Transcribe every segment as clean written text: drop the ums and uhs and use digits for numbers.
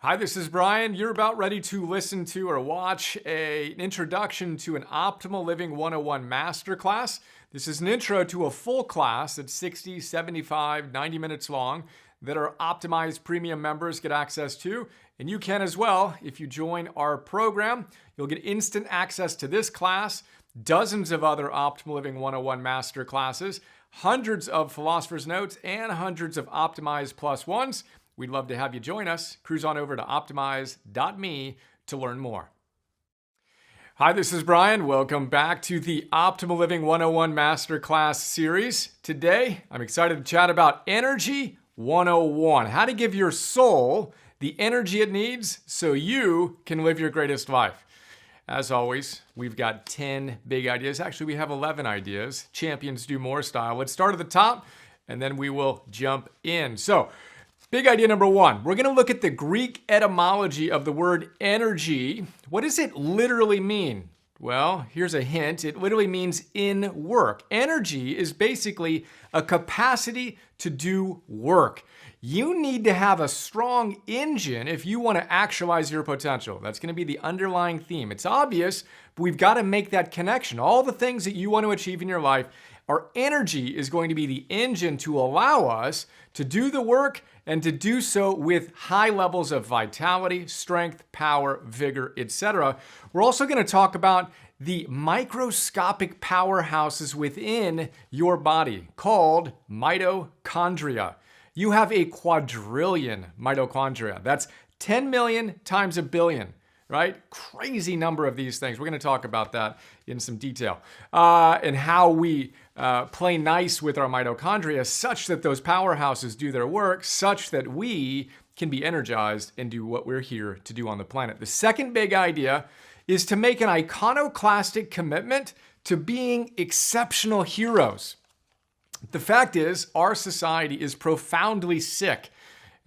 Hi, this is Brian. You're about ready to listen to or watch an introduction to an Optimal Living 101 masterclass. This is an intro to a full class that's 60, 75, 90 minutes long that our optimized premium members get access to. And you can as well. If you join our program, you'll get instant access to this class, dozens of other Optimal Living 101 masterclasses, hundreds of philosopher's notes, and hundreds of optimized plus ones. We'd love to have you join us. Cruise on over to optimize.me to learn more. Hi, this is Brian. Welcome back to the Optimal Living 101 Masterclass series. Today, I'm excited to chat about Energy 101, how to give your soul the energy it needs so you can live your greatest life. As always, we've got 10 big ideas. Actually, we have 11 ideas. Champions do more style. Let's start at the top, and then we will jump in. So, big idea number one, we're going to look at the Greek etymology of the word energy. What does it literally mean? Well, here's a hint. It literally means in work. Energy is basically a capacity to do work. You need to have a strong engine if you want to actualize your potential. That's going to be the underlying theme. It's obvious, but we've got to make that connection. All the things that you want to achieve in your life, our energy is going to be the engine to allow us to do the work and to do so with high levels of vitality, strength, power, vigor, etc. We're also going to talk about the microscopic powerhouses within your body called mitochondria. You have a quadrillion mitochondria. That's 10 million times a billion, right? Crazy number of these things. We're going to talk about that in some detail and how we play nice with our mitochondria such that those powerhouses do their work, such that we can be energized and do what we're here to do on the planet. The second big idea is to make an iconoclastic commitment to being exceptional heroes. The fact is, our society is profoundly sick.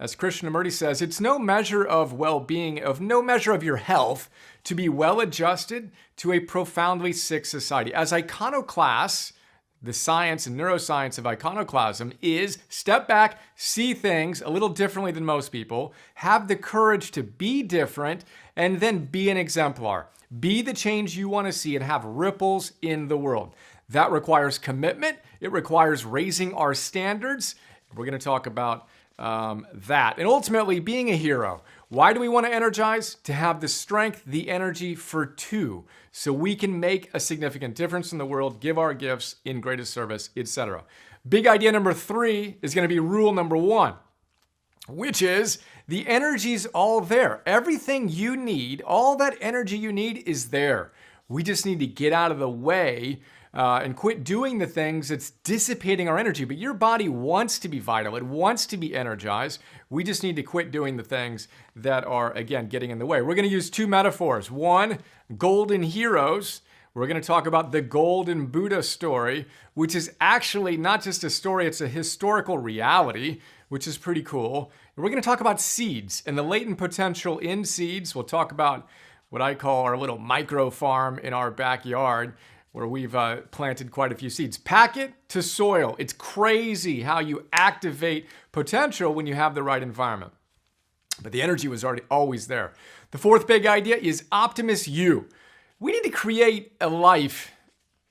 As Krishnamurti says, it's no measure of well-being, of no measure of your health to be well-adjusted to a profoundly sick society. As iconoclasts, the science and neuroscience of iconoclasm is step back, see things a little differently than most people, have the courage to be different, and then be an exemplar. Be the change you want to see and have ripples in the world. That requires commitment. It requires raising our standards. We're going to talk about that. And ultimately, being a hero. Why do we want to energize? To have the strength, the energy for two, so we can make a significant difference in the world, give our gifts in greatest service, etc. Big idea number three is going to be rule number one, which is the energy's all there. Everything you need, all that energy you need is there. We just need to get out of the way and quit doing the things that's dissipating our energy. But your body wants to be vital. It wants to be energized. We just need to quit doing the things that are, again, getting in the way. We're going to use two metaphors. One, golden heroes. We're going to talk about the golden Buddha story, which is actually not just a story, it's a historical reality, which is pretty cool. And we're going to talk about seeds and the latent potential in seeds. We'll talk about what I call our little micro farm in our backyard, where we've planted quite a few seeds. Pack it to soil. It's crazy how you activate potential when you have the right environment. But the energy was always there. The fourth big idea is Optimus You. We need to create a life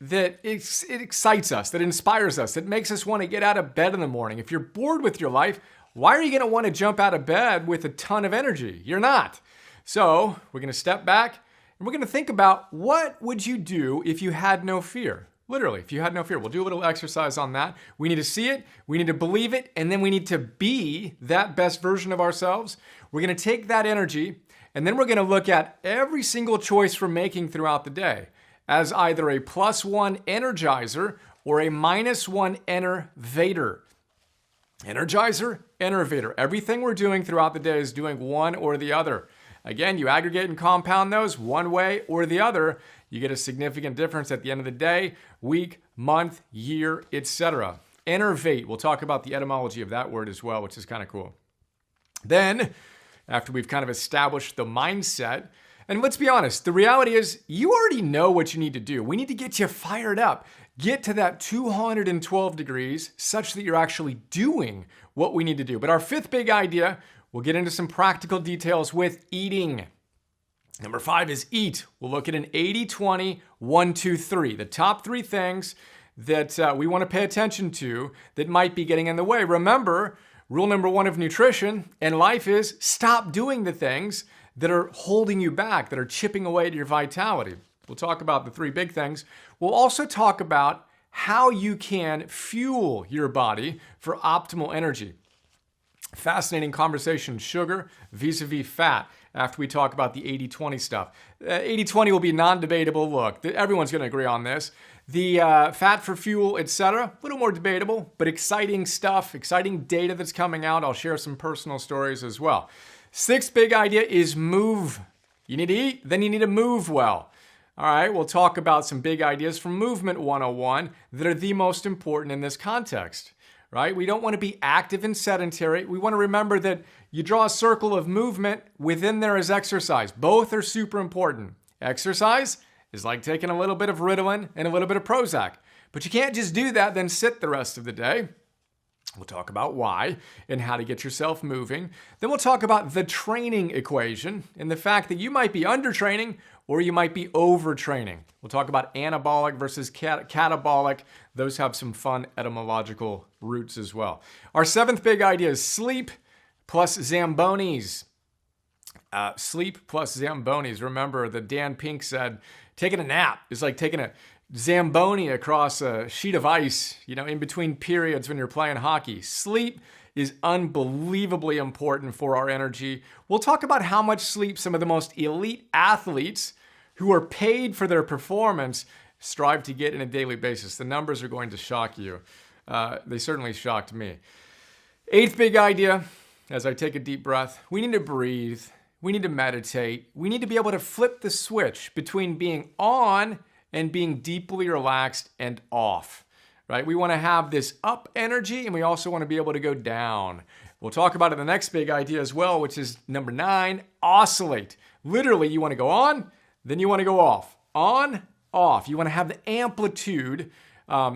that it excites us, that inspires us, that makes us want to get out of bed in the morning. If you're bored with your life, why are you going to want to jump out of bed with a ton of energy? You're not. So we're going to step back and we're going to think about what would you do if you had no fear? Literally, if you had no fear. We'll do a little exercise on that. We need to see it, we need to believe it, and then we need to be that best version of ourselves. We're going to take that energy, and then we're going to look at every single choice we're making throughout the day as either a +1 energizer or a -1 enervator. Energizer, enervator. Everything we're doing throughout the day is doing one or the other. Again, you aggregate and compound those one way or the other, you get a significant difference at the end of the day, week, month, year, etc. Enervate, we'll talk about the etymology of that word as well, which is kind of cool. Then, after we've kind of established the mindset, and let's be honest, the reality is you already know what you need to do. We need to get you fired up. Get to that 212 degrees such that you're actually doing what we need to do. But our fifth big idea We'll get into some practical details with eating. Number 5 is eat. We'll look at an 80-20, 1-2-3. The top 3 things that we want to pay attention to that might be getting in the way. Remember, rule number 1 of nutrition and life is stop doing the things that are holding you back, that are chipping away at your vitality. We'll talk about the 3 big things. We'll also talk about how you can fuel your body for optimal energy. Fascinating conversation, sugar vis-a-vis fat, after we talk about the 80-20 stuff. 80-20 will be non-debatable. Look, everyone's going to agree on this. The fat for fuel, etc., a little more debatable, but exciting stuff, exciting data that's coming out. I'll share some personal stories as well. 6th big idea is move. You need to eat, then you need to move well. All right, we'll talk about some big ideas from Movement 101 that are the most important in this context, right? We don't want to be active and sedentary. We want to remember that you draw a circle of movement, within there is exercise. Both are super important. Exercise is like taking a little bit of Ritalin and a little bit of Prozac. But you can't just do that, then sit the rest of the day. We'll talk about why and how to get yourself moving. Then we'll talk about the training equation and the fact that you might be undertraining or you might be overtraining. We'll talk about anabolic versus catabolic. Those have some fun etymological roots as well. Our 7th big idea is sleep plus Zambonis. Sleep plus Zambonis. Remember that Dan Pink said, taking a nap is like taking a Zamboni across a sheet of ice, in between periods when you're playing hockey. Sleep is unbelievably important for our energy. We'll talk about how much sleep some of the most elite athletes who are paid for their performance strive to get on a daily basis. The numbers are going to shock you. They certainly shocked me. 8th big idea, as I take a deep breath, we need to breathe. We need to meditate. We need to be able to flip the switch between being on and being deeply relaxed and off, right? We want to have this up energy and we also want to be able to go down. We'll talk about it in the next big idea as well, which is number 9, oscillate. Literally, you want to go on, then you want to go off. On, off. You want to have the amplitude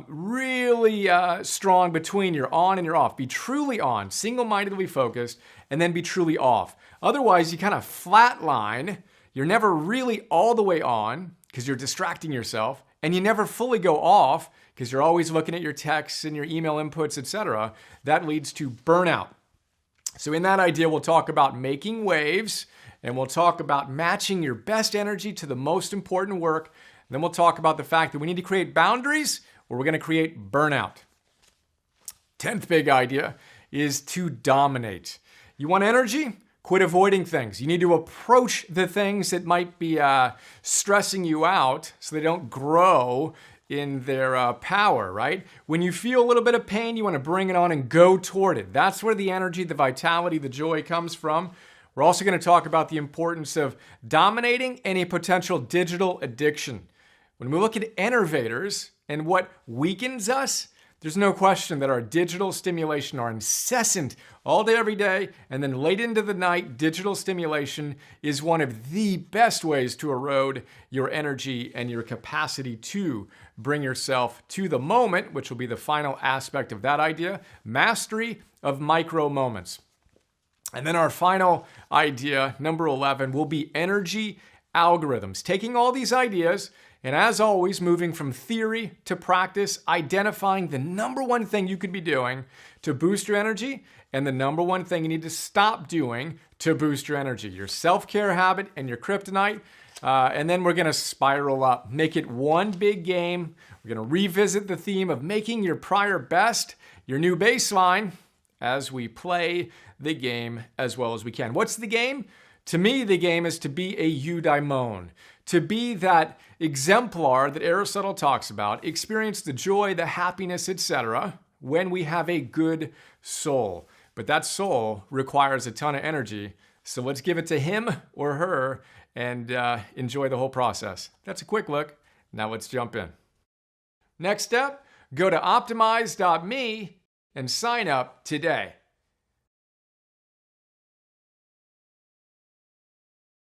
really strong between your on and your off. Be truly on, single-mindedly focused, and then be truly off. Otherwise, you kind of flatline. You're never really all the way on because you're distracting yourself, and you never fully go off because you're always looking at your texts and your email inputs, etc. That leads to burnout. So in that idea, we'll talk about making waves, and we'll talk about matching your best energy to the most important work. And then we'll talk about the fact that we need to create boundaries or we're going to create burnout. 10th big idea is to dominate. You want energy? Quit avoiding things. You need to approach the things that might be stressing you out so they don't grow in their power, right? When you feel a little bit of pain, you want to bring it on and go toward it. That's where the energy, the vitality, the joy comes from. We're also going to talk about the importance of dominating any potential digital addiction. When we look at enervators and what weakens us, there's no question that our digital stimulation, our incessant, all day, every day, and then late into the night, digital stimulation is one of the best ways to erode your energy and your capacity to bring yourself to the moment, which will be the final aspect of that idea, mastery of micro moments. And then our final idea, number 11, will be energy algorithms. Taking all these ideas and, as always, moving from theory to practice, identifying the number one thing you could be doing to boost your energy and the number one thing you need to stop doing to boost your energy, your self-care habit and your kryptonite. And then we're going to spiral up, make it one big game. We're going to revisit the theme of making your prior best your new baseline as we play the game as well as we can. What's the game? To me, the game is to be a eudaimon, to be that exemplar that Aristotle talks about, experience the joy, the happiness, etc., when we have a good soul. But that soul requires a ton of energy, so let's give it to him or her and enjoy the whole process. That's a quick look. Now let's jump in. Next step, go to optimize.me and sign up today.